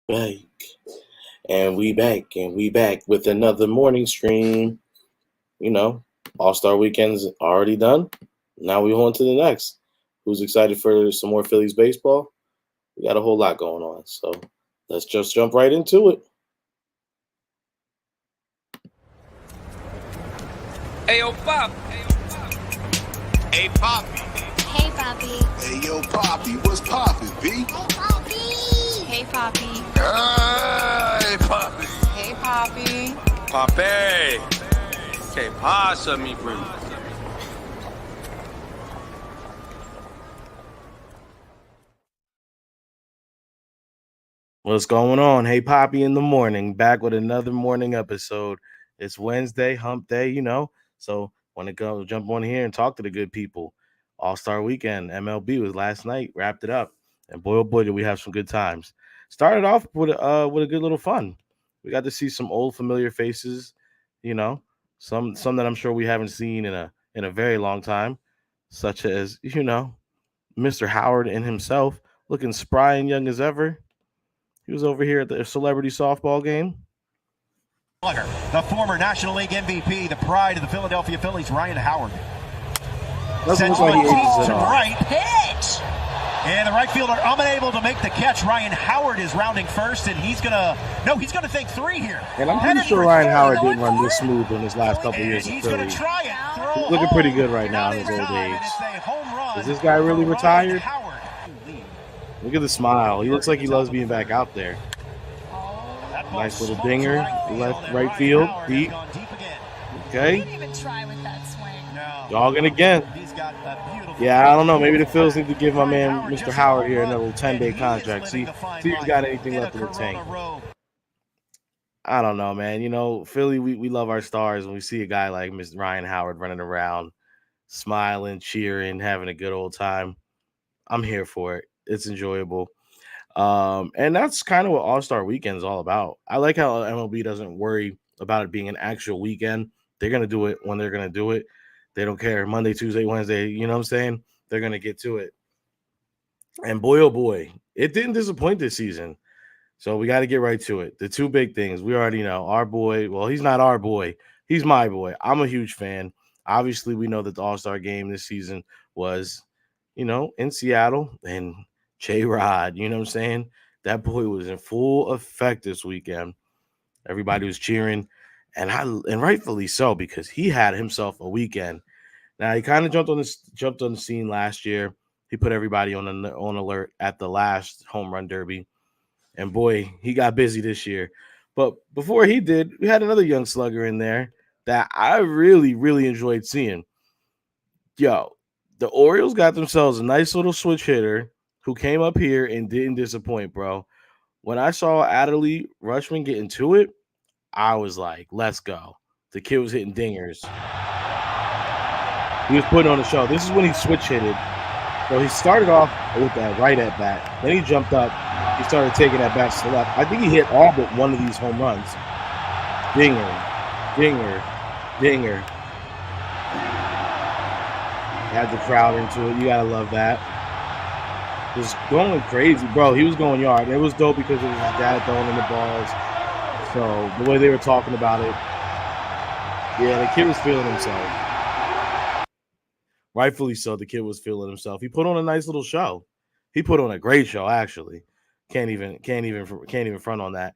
Back and we back with another morning stream. You know, All Star Weekend's already done. Now we on to the next. Who's excited for some more Phillies baseball? We got a whole lot going on, so let's just jump right into it. Hey, yo, Pop. Hey, Papi. Hey, Papi. Hey, yo, Papi. What's poppin', B? Hey, Papi. Hey, Papi. Hey, Papi. Hey, Papi. Papi. Que pasa, mi primo? What's going on? Hey, Papi in the morning, back with another morning episode. It's Wednesday, hump day, so want to go jump on here and talk to the good people. All Star Weekend, MLB was last night, wrapped it up, and boy, oh boy, did we have some good times. Started off with a good little fun. We got to see some old familiar faces, you know, some that I'm sure we haven't seen in a very long time, such as Mr. Howard and himself, looking spry and young as ever. He was over here at the celebrity softball game. The former National League MVP, the pride of the Philadelphia Phillies, Ryan Howard. Doesn't look Sends like he one ages to at all. right pitch. And the right fielder unable to make the catch. Ryan Howard is rounding first, and he's gonna think three here. And I'm pretty sure Ryan Howard didn't run this smooth in his last couple of years in He's gonna Philly. try it. Throw He's looking pretty good home. right now in his old Outside, age. and it's a home run. Is this guy really for Ryan retired? Howard. Look at the smile. He looks like he loves being back out there. That ball Nice little smokes dinger, right left, and right Ryan field, Howard deep. has gone deep again. He Okay, didn't even try with that swing. No. jogging again. He's got a beautiful. Yeah, I don't know. Maybe the Phils need to give my man Mr. Howard here another 10-day contract. See if he's got anything left in the tank. I don't know, man. Philly, we love our stars, and we see a guy like Mr. Ryan Howard running around, smiling, cheering, having a good old time. I'm here for it. It's enjoyable. And that's kind of what All-Star Weekend is all about. I like how MLB doesn't worry about it being an actual weekend. They're going to do it when they're going to do it. They don't care. Monday, Tuesday, Wednesday, you know what I'm saying? They're going to get to it. And boy, oh boy, it didn't disappoint this season. So we got to get right to it. The two big things we already know. Our boy, well, he's not our boy. He's my boy. I'm a huge fan. Obviously, we know that the All-Star game this season was, in Seattle, and J-Rod, you know what I'm saying? That boy was in full effect this weekend. Everybody was cheering, and rightfully so, because he had himself a weekend. Now he kind of jumped on the scene last year. He put everybody on alert at the last home run derby. And boy, he got busy this year. But before he did, we had another young slugger in there that I really, really enjoyed seeing. Yo, the Orioles got themselves a nice little switch hitter who came up here and didn't disappoint, bro. When I saw Adderley Rushman get into it, I was like, let's go. The kid was hitting dingers. He was putting on a show. This is when he switch hitted. So he started off with that right at bat. Then he jumped up. He started taking that bat to the left. I think he hit all but one of these home runs. Dinger, dinger, dinger. Had the crowd into it. You gotta love that. Just going crazy, bro. He was going yard. It was dope because it was his dad throwing in the balls. So the way they were talking about it, yeah, the kid was feeling himself. Rightfully so, the kid was feeling himself. He put on a nice little show. He put on a great show, actually. Can't even front on that.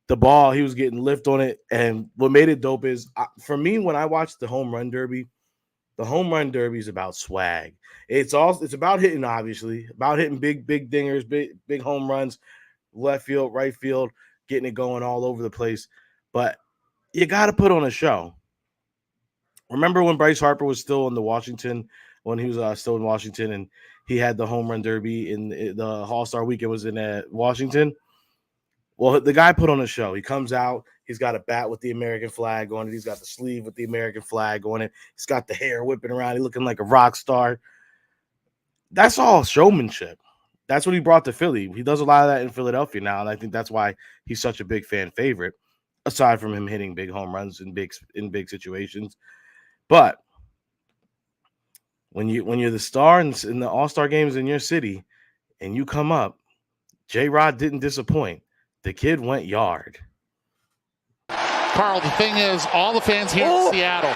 The ball, he was getting lift on it, and what made it dope is, for me, when I watched the home run derby is about swag. It's about hitting, obviously, about hitting big dingers, big home runs, left field, right field, getting it going all over the place. But you got to put on a show. Remember when Bryce Harper was still in Washington, when he was still in Washington, and he had the home run derby in the All-Star weekend was in Washington? Well, the guy put on a show. He comes out. He's got a bat with the American flag on it. He's got the sleeve with the American flag on it. He's got the hair whipping around. He's looking like a rock star. That's all showmanship. That's what he brought to Philly. He does a lot of that in Philadelphia now, and I think that's why he's such a big fan favorite, aside from him hitting big home runs in big situations. But when you're the star in the All-Star games in your city and you come up, J-Rod didn't disappoint. the kid went yard. Carl, the thing is, all the fans here in Seattle,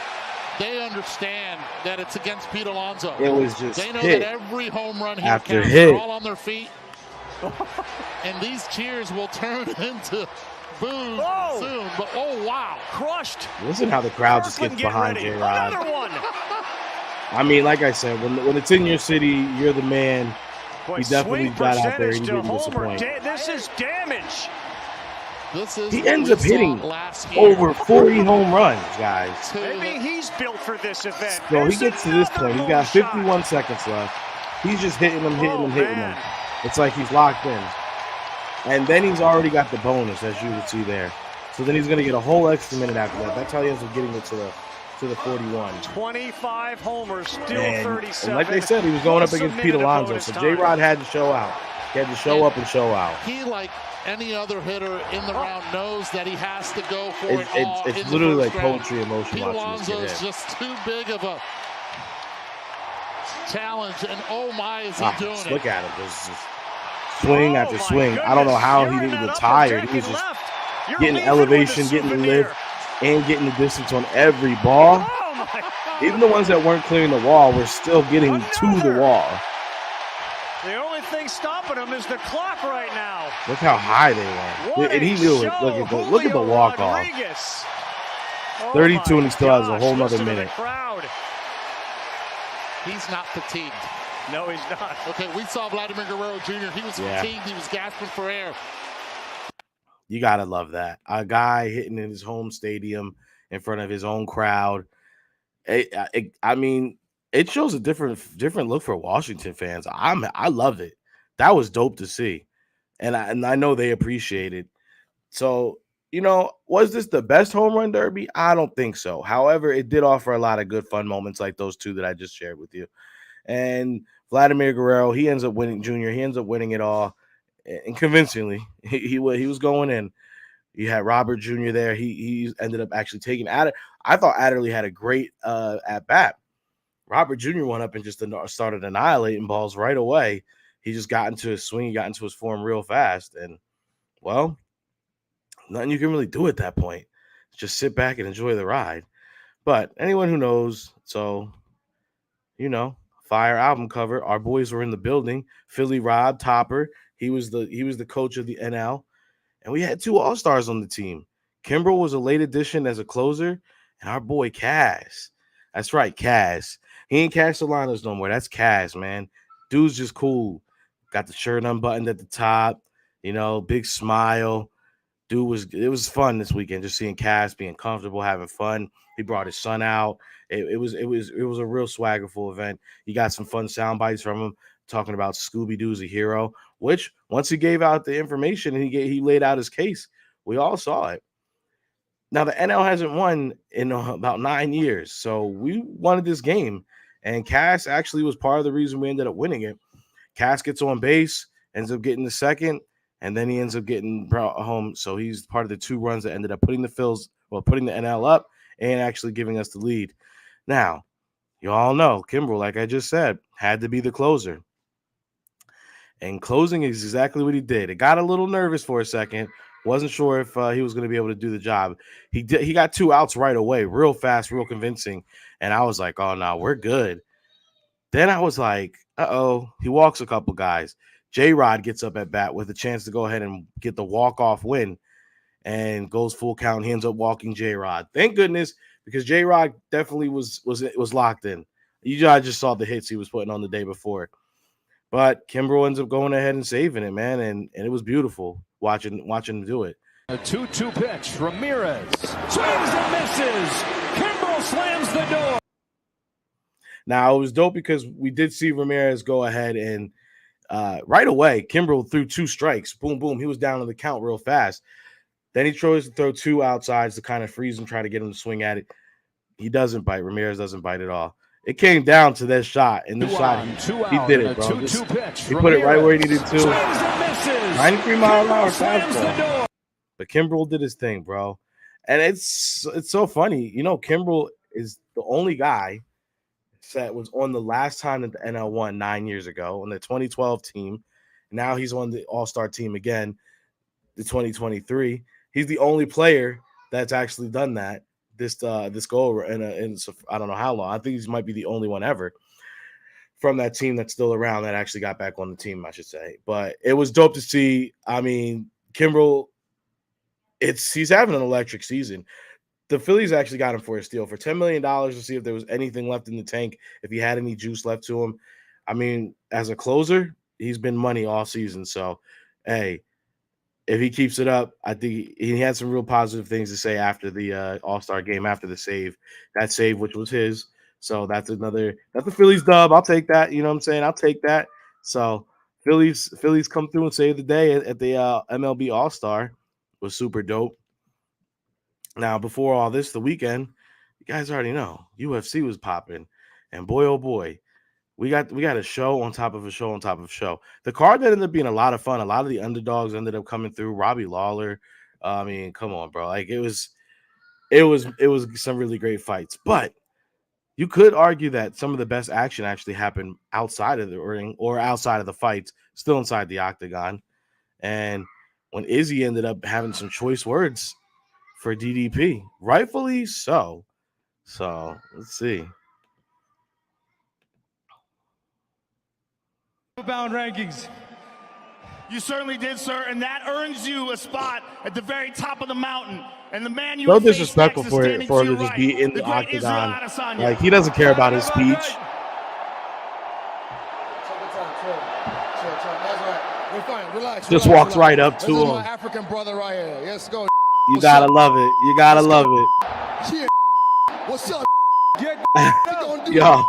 they understand that it's against Pete Alonso. It was just they know hit that every home run here after counts. hit. They're all on their feet. And these cheers will turn into boos soon. But oh wow, crushed. Listen how the crowd just gets behind J-Rod. Another one. I mean, like I said, when it's in your city, you're the man. Boy, He definitely swing got out there and he percentage to didn't homer. disappoint. This is damage. this is He ends up hitting last year. over 40 home runs, guys. Maybe he's built for this event. So he There's gets to this another point. He's got home shot. 51 seconds left. He's just hitting them. Man. It's like he's locked in. And then he's already got the bonus, as you would see there. So then he's going to get a whole extra minute after that. That's how he ends up getting it to the 41. 25 homers, still And 37. like they said, he was going up Plus a against Pete minute of Alonso. bonus So time. J-Rod had to show out. He had to show up and show out. He, like any other hitter in the round, knows that he has to go for It's, it all. it's in the literally like first round. poetry in motion Pete watching this Alonso kid is hit. just too big of a challenge, and oh my, is he doing Just it? look at him. Just swing after Oh, my swing. I don't know goodness. how You're he in didn't that get upper tired. deck He was and just left. You're getting leaving with elevation, a getting the souvenir. lift, and getting the distance on every ball. Oh my. Even the ones that weren't clearing the wall were still getting to the wall. The only thing stopping him is the clock right now. Look how high they went. What And he a knew it. show, Look at the Julio walk-off. Rodriguez. Oh 32 my and he still has a gosh, whole nother listen to the minute. crowd. He's not fatigued. No, he's not. Okay, we saw Vladimir Guerrero Jr. He was Yeah. fatigued. He was gasping for air. You got to love that. A guy hitting in his home stadium in front of his own crowd. I mean, it shows a different look for Washington fans. I love it. That was dope to see. And I know they appreciate it. So, was this the best home run derby? I don't think so. However, it did offer a lot of good fun moments like those two that I just shared with you. And Vladimir Guerrero, he ends up winning. Junior, he ends up winning it all, and convincingly. He was going in. You had Robert Jr. there. He ended up actually taking I thought Adderley had a great at bat. Robert Jr. went up and just started annihilating balls right away. He just got into his swing, got into his form real fast, and well, nothing you can really do at that point. Just sit back and enjoy the ride. But anyone who knows, so fire album cover. Our boys were in the building. Philly Rob Topper. He was the coach of the NL. And we had 2 All-Stars on the team. Kimbrel was a late addition as a closer, and our boy Kaz. That's right, Kaz. He ain't Castellanos no more. That's Kaz, man. Dude's just cool. Got the shirt unbuttoned at the top, big smile. It was fun this weekend, just seeing Kaz being comfortable, having fun. He brought his son out. It was a real swaggerful event. You got some fun sound bites from him talking about Scooby-Doo's a hero, which once he gave out the information and he laid out his case, we all saw it. Now, the NL hasn't won in about 9 years, so we wanted this game, and Cass actually was part of the reason we ended up winning it. Cass gets on base, ends up getting the second, and then he ends up getting brought home, so he's part of the 2 runs that ended up putting the NL up and actually giving us the lead. Now, you all know, Kimbrel, like I just said, had to be the closer. And closing is exactly what he did. It got a little nervous for a second. Wasn't sure if he was going to be able to do the job. He got 2 outs right away, real fast, real convincing. And I was like, oh, no, we're good. Then I was like, uh-oh. He walks a couple guys. J-Rod gets up at bat with a chance to go ahead and get the walk-off win and goes full count. He ends up walking J-Rod. Thank goodness, because J-Rod definitely was locked in. You guys just saw the hits he was putting on the day before. But Kimbrel ends up going ahead and saving it, man, and it was beautiful watching him do it. A 2-2 pitch. Ramirez swings and misses. Kimbrel slams the door. Now, it was dope because we did see Ramirez go ahead and right away, Kimbrel threw 2 strikes. Boom, boom. He was down on the count real fast. Then he tries to throw 2 outsides to kind of freeze him, try to get him to swing at it. He doesn't bite. Ramirez doesn't bite at all. It came down to that shot, and this shot, he did it, bro. He put it right where he needed to. 93 mile an hour fastball. But Kimbrel did his thing, bro. And it's so funny. Kimbrel is the only guy that was on the last time that the NL won 9 years ago on the 2012 team. Now he's on the All-Star team again. the 2023. He's the only player that's actually done that this go in I don't know how long. I think he might be the only one ever from that team that's still around that actually got back on the team, I should say. But it was dope to see. I mean, Kimbrel, he's having an electric season. The Phillies actually got him for a steal for $10 million to see if there was anything left in the tank, if he had any juice left to him. I mean, as a closer, he's been money all season. So, hey, if he keeps it up, I think he had some real positive things to say after the All Star game, after the save, that save, which was his. So that's the Phillies dub. I'll take that. You know what I'm saying? I'll take that. So Phillies come through and save the day at the MLB All Star. Was super dope. Now, before all this, the weekend, you guys already know UFC was popping, and boy, oh boy, we got a show on top of a show on top of a show. The card that ended up being a lot of fun. A lot of the underdogs ended up coming through. Robbie Lawler. I mean, come on, bro. Like it was some really great fights. But you could argue that some of the best action actually happened outside of the ring or outside of the fights, still inside the octagon. And when Izzy ended up having some choice words for DDP, rightfully so. So let's see. Bound rankings. You certainly did, sir, and that earns you a spot at the very top of the mountain. And the man you so disrespectful for him to just be in the octagon. Like he doesn't care about his speech. Just walks right up to him. My African brother right here. Let's go. You gotta love it. You gotta love it. Yeah. What's up? Yo.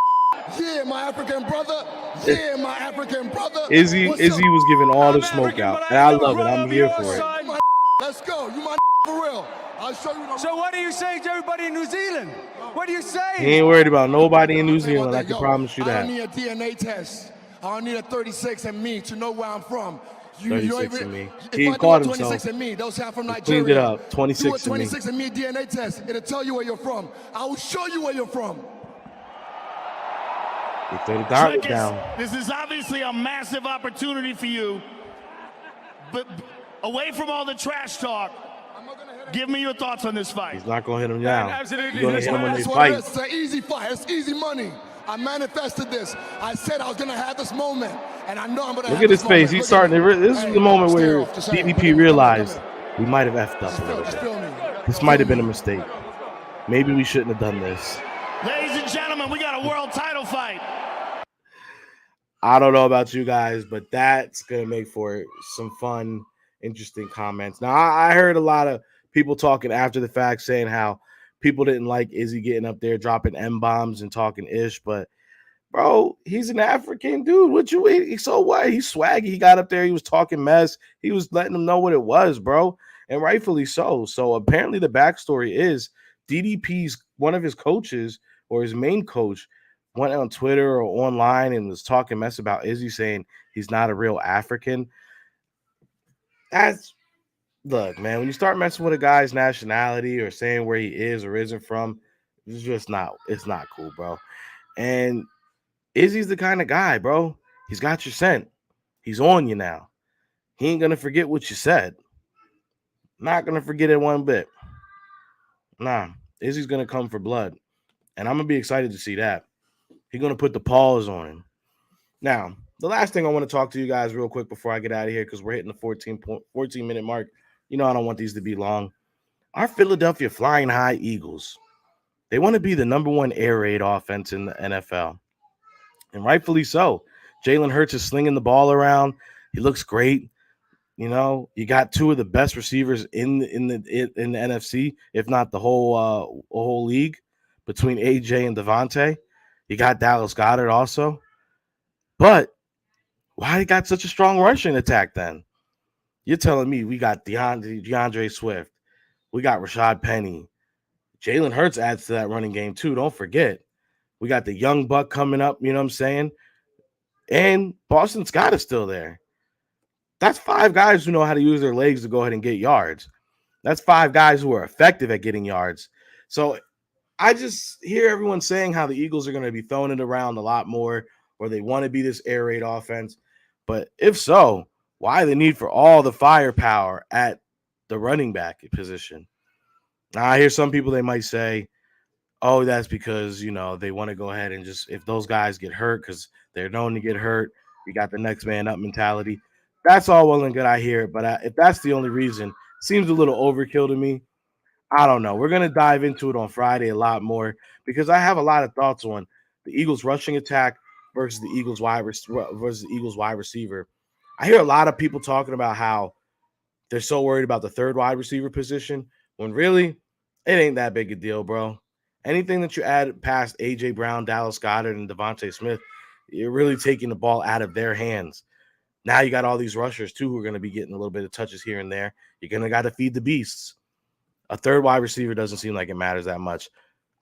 Yeah, my African brother. Yeah, my African brother. Izzy was giving all the smoke out, and I love it. I'm here for it. Let's go. You my for real. I'll show you. So what are you saying to everybody in New Zealand? What are you saying? He ain't worried about nobody in New Zealand. I can promise you that. I don't need a DNA test. I don't need a 36 and me to know where I'm from. 36 and me. He called himself. 26 and me, those have from Nigeria. Cleaned it up. 26 Do a and me. 26 and me DNA test. It'll tell you where you're from. I will show you where you're from. He threw the garbage down. This is obviously a massive opportunity for you. But away from all the trash talk, give me your thoughts on this fight. He's not going to hit him down. Absolutely. He's going to hit him when they fight. It's an easy fight. It's easy money. I manifested this. I said I was going to have this moment, and I know I'm going to have this moment. Look at his face. He's starting to this is the moment where DDP realized we might have effed up a little bit. This might have been a mistake. Maybe we shouldn't have done this. Ladies and gentlemen, we got a world title fight. I don't know about you guys, but that's going to make for some fun, interesting comments. Now, I heard a lot of people talking after the fact saying how people didn't like Izzy getting up there dropping M-bombs and talking ish, but bro, he's an African dude. So what? He's swaggy. He got up there. He was talking mess. He was letting them know what it was, bro, and rightfully so. So apparently the backstory is DDP's one of his coaches or his main coach went on Twitter or online and was talking mess about Izzy, saying he's not a real African. Look, man, when you start messing with a guy's nationality or saying where he is or isn't from, it's not cool, bro. And Izzy's the kind of guy, bro. He's got your scent. He's on you now. He ain't gonna forget what you said. Not gonna forget it one bit. Nah, Izzy's gonna come for blood. And I'm gonna be excited to see that. He's going to put the paws on him. Now, the last thing I want to talk to you guys real quick before I get out of here, because we're hitting the 14-minute mark. You know I don't want these to be long. Our Philadelphia Flying High Eagles, they want to be the number one air raid offense in the NFL. And rightfully so. Jalen Hurts is slinging the ball around. He looks great. You know, you got two of the best receivers in the NFC, if not the whole league, between AJ and Devontae. You got Dallas Goedert also. But why he got such a strong rushing attack then? You're telling me we got DeAndre Swift. We got Rashad Penny. Jalen Hurts adds to that running game too. Don't forget. We got the young buck coming up, you know what I'm saying? And Boston Scott is still there. That's 5 guys who know how to use their legs to go ahead and get yards. That's 5 guys who are effective at getting yards. So I just hear everyone saying how the Eagles are going to be throwing it around a lot more, or they want to be this air raid offense. But if so, Why the need for all the firepower at the running back position? Now, I hear some people, they might say, oh, that's because, they want to go ahead and just, if those guys get hurt, because they're known to get hurt, you got the next man up mentality. That's all well and good. I hear it. But if that's the only reason, seems a little overkill to me. I don't know. We're going to dive into it on Friday a lot more because I have a lot of thoughts on the Eagles rushing attack versus the Eagles wide receiver. I hear a lot of people talking about how they're so worried about the third wide receiver position when really it ain't that big a deal, bro. Anything that you add past A.J. Brown, Dallas Goedert, and Devontae Smith, you're really taking the ball out of their hands. Now you got all these rushers, too, who are going to be getting a little bit of touches here and there. You're going to got to feed the beasts. A third wide receiver doesn't seem like it matters that much.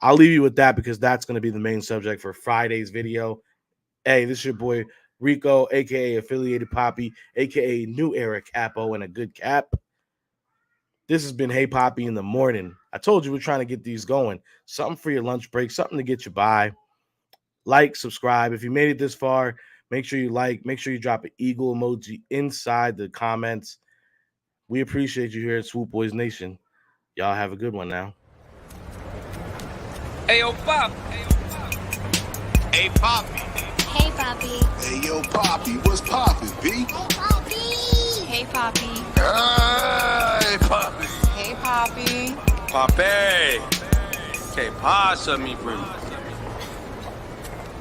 I'll leave you with that because that's going to be the main subject for Friday's video. Hey, this is your boy Rico, a.k.a. Affiliated Papi, a.k.a. New Era Capo and a good cap. This has been Hey Papi in the morning. I told you we're trying to get these going. Something for your lunch break, something to get you by. Like, subscribe. If you made it this far, make sure you like. Make sure you drop an eagle emoji inside the comments. We appreciate you here at Swoop Boys Nation. Y'all have a good one now. Hey, yo, Pop. Hey, Poppy. Hey, Papi. Hey, yo, Poppy, what's poppin', B? Hey, Papi. Hey, Papi. Hey, Poppy. Hey, Papi. Papi. Que pasa, mi primo?